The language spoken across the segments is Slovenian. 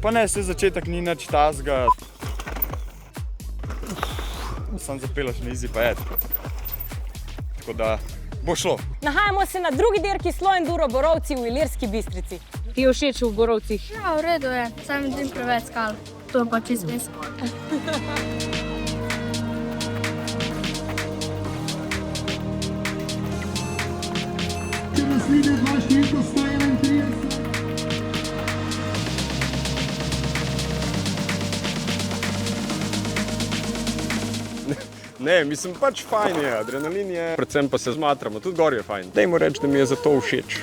Pa ne, se začetek ni nič tazga. Sam zapelaš na easy pa je. Tako da bo šlo. Nahajamo se na drugi dirki Slow Enduro Borovci v Ilirski Bistrici. Ti je všeč v Borovcih? Ja, v redu je, sam vidim preveč skal. To je pa čist res. Ne, mislim pač fajn je, adrenalin je, predvsem pa se zmatramo, tudi gor je fajn. Dajmo reči, da mi je zato všeč.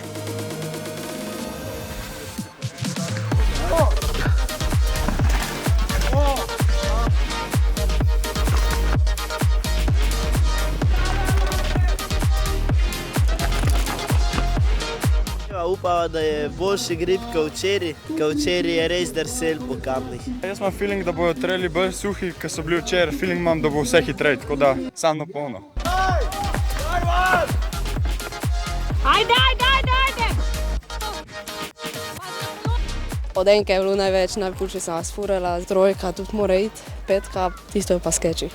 Upava, da je boljši grip kot včeraj, ker včeraj je res drsel po kamnih. Jaz imam feeling, da bojo traili bolj suhi, kot so bili včeraj. Feeling imam, da bo vse hitreje, tako da sam na polno. Ajde! Od enke je bilo največ, najpulče sem vas furala, trojka tudi mora iti, petka, tisto je pa skeči.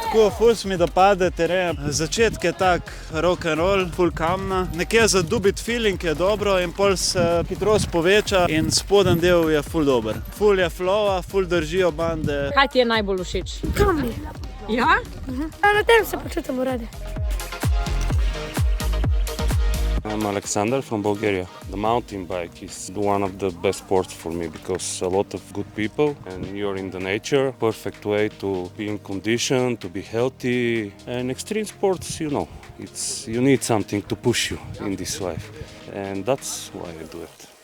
Tako, ful se mi dopade teren. Začetek je tak rock and roll, ful kamna. Nekje zadubit feeling je dobro in pol se hitrost poveča in spoden del je ful dober. Ful je flowa, ful držijo bande. Kaj ti je najbolj všeč? Kambi. Ja? Na tem se počutim uredi. I'm Alexander from Bulgaria. The mountain bike is one of the best sports for me because a lot of good people and you're in the nature. Perfect way to be in condition, to be healthy. And extreme sports, you know, you need something to push you in this life. And that's why I do it.